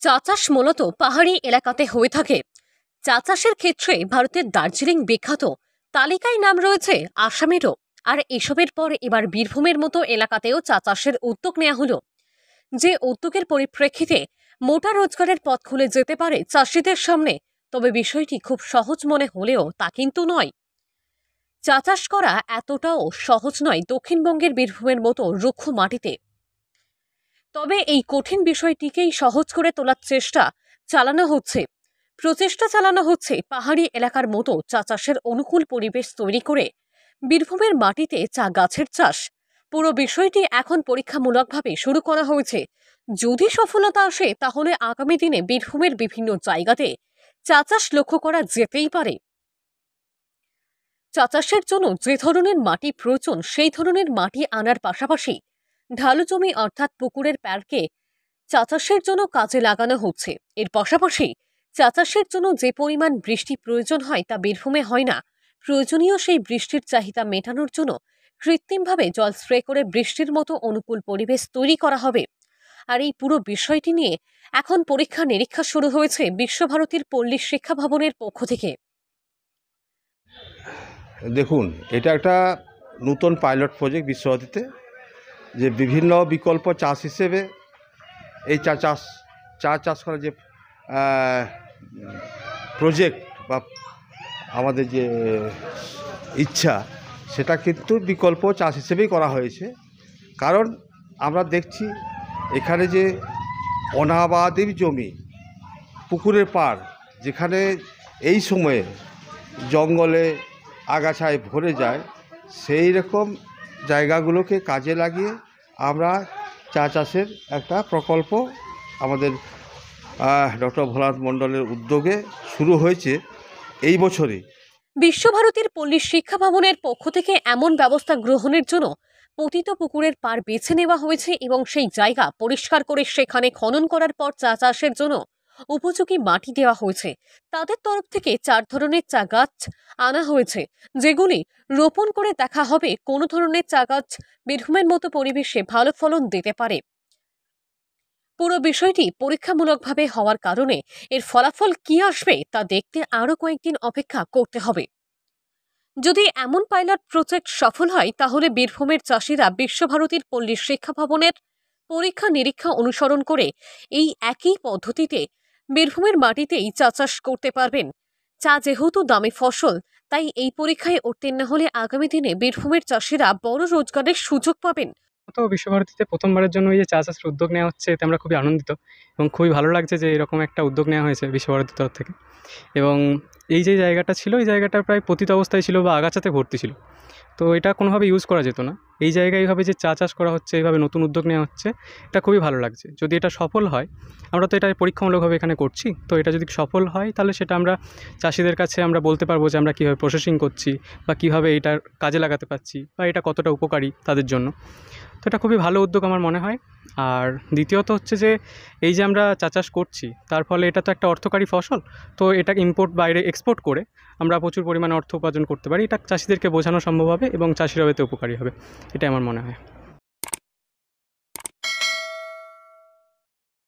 চা চাষ মূলত পাহাড়ি এলাকাতে হয়ে থাকে। চা চাষের ক্ষেত্রে ভারতের দার্জিলিং বিখ্যাত, তালিকায় নাম রয়েছে আসামেরও। আর এসবের পর এবার বীরভূমের মতো এলাকাতেও চা চাষের উদ্যোগ নেওয়া হলো, যে উদ্যোগের পরিপ্রেক্ষিতে মোটা রোজগারের পথ খুলে যেতে পারে চাষিদের সামনে। তবে বিষয়টি খুব সহজ মনে হলেও তা কিন্তু নয়। চা চাষ করা এতটাও সহজ নয় দক্ষিণবঙ্গের বীরভূমের মতো রুক্ষ মাটিতে। তবে এই কঠিন বিষয়টিকেই সহজ করে তোলার প্রচেষ্টা চালানো হচ্ছে পাহাড়ি এলাকার মতো চা চাষের অনুকূল পরিবেশ তৈরি করে বীরভূমের মাটিতে চা গাছের চাষ। পুরো বিষয়টি এখন পরীক্ষামূলকভাবে শুরু করা হয়েছে। যদি সফলতা আসে তাহলে আগামী দিনে বীরভূমের বিভিন্ন জায়গাতে চা চাষ লক্ষ্য করা যেতেই পারে। চা চাষের জন্য যে ধরনের মাটি প্রয়োজন সেই ধরনের মাটি আনার পাশাপাশি ঢালু জমি অর্থাৎ পুকুরের প্যারকে চা চাষের জন্য কাজে লাগানো হচ্ছে। এর পাশাপাশি চা চাষের জন্য যে পরিমাণ বৃষ্টি প্রয়োজন হয় তা বীরভূমে হয় না। প্রয়োজনীয় সেই বৃষ্টির চাহিদা মেটানোর জন্য কৃত্রিমভাবে জল স্প্রে করে বৃষ্টির মতো অনুকূল পরিবেশ তৈরি করা হবে। আর এই পুরো বিষয়টি নিয়ে এখন পরীক্ষা নিরীক্ষা শুরু হয়েছে বিশ্বভারতীর পল্লী শিক্ষা ভবনের পক্ষ থেকে। দেখুন, এটা একটা নতুন পাইলট প্রজেক্ট বিশ্বভারতীতে, যে বিভিন্ন বিকল্প চাষ হিসেবে এই চা চাষ করার যে প্রজেক্ট বা আমাদের যে ইচ্ছা, সেটা কিন্তু বিকল্প চাষ হিসেবেই করা হয়েছে। কারণ আমরা দেখছি এখানে যে অনাবাদি জমি, পুকুরের পাড়, যেখানে এই সময়ে জঙ্গলে আগাছায় ভরে যায়, সেই রকম জায়গাগুলোকে কাজে লাগিয়ে আমরা চা চাষের একটা প্রকল্প আমাদের ডক্টর ভোলানাথ মণ্ডলের উদ্যোগে শুরু হয়েছে এই বছরই। বিশ্বভারতীর পল্লী শিক্ষা ভবনের পক্ষ থেকে এমন ব্যবস্থা গ্রহণের জন্য পতিত পুকুরের পাড় বেছে নেওয়া হয়েছে এবং সেই জায়গা পরিষ্কার করে সেখানে খনন করার পর চা চাষের জন্য উপযোগী মাটি দেওয়া হয়েছে। তাদের তরফ থেকে 4 ধরনের চা গাছ আনা হয়েছে, যেগুলি রোপণ করে দেখা হবে কোন ধরনের চা গাছ বীরভূমের মতো পরিবেশে ভালো ফলন দিতে পারে। পুরো বিষয়টি পরীক্ষামূলকভাবে হওয়ার কারণে এর ফলাফল কি আসবে তা দেখতে আরো কয়েকদিন অপেক্ষা করতে হবে। যদি এমন পাইলট প্রজেক্ট সফল হয় তাহলে বীরভূমের চাষিরা বিশ্বভারতীর পল্লী শিক্ষা ভবনের পরীক্ষা নিরীক্ষা অনুসরণ করে এই একই পদ্ধতিতে বীরভূমের মাটিতেই চা চাষ করতে পারবেন। চা যেহেতু দামি ফসল, তাই এই পরীক্ষায় উত্তীর্ণ হলে আগামী দিনে বীরভূমের চাষিরা বড় রোজগারের সুযোগ পাবেন। তো বিশ্বভারতীতে প্রথমবারের জন্য এই যে চা চাষের উদ্যোগ নেওয়া হচ্ছে, এতে আমরা খুবই আনন্দিত এবং খুবই ভালো লাগছে যে এরকম একটা উদ্যোগ নেওয়া হয়েছে বিশ্বভারতীর তরফ থেকে। এবং এই যে জায়গাটা ছিল, এই জায়গাটা প্রায় পতিত অবস্থায় ছিল বা আগাছাতে ভর্তি ছিল, তো এটা কোনোভাবে ইউজ করা যেত না। এই জায়গায় এইভাবে যে চা চাষ করা হচ্ছে, এইভাবে নতুন উদ্যোগ নেওয়া হচ্ছে, এটা খুবই ভালো লাগছে। যদি এটা সফল হয়, আমরা তো এটা পরীক্ষামূলকভাবে এখানে করছি, তো এটা যদি সফল হয় তাহলে সেটা আমরা চাষিদের কাছে আমরা বলতে পারবো যে আমরা কীভাবে প্রসেসিং করছি বা কীভাবে এটার কাজে লাগাতে পারছি বা এটা কতটা উপকারী তাদের জন্য। তো এটা খুবই ভালো উদ্যোগ আমার মনে হয়। আর দ্বিতীয়ত হচ্ছে যে এই যে আমরা চা চাষ করছি, তার ফলে এটা তো একটা অর্থকারী ফসল, তো এটা বাইরে এক্সপোর্ট করে আমরা প্রচুর পরিমাণে অর্থ উপার্জন করতে পারি। এটা চাষিদেরকে বোঝানো সম্ভব হবে এবং চাষিরাও এতে উপকারী হবে, এটাই আমার মনে হয়।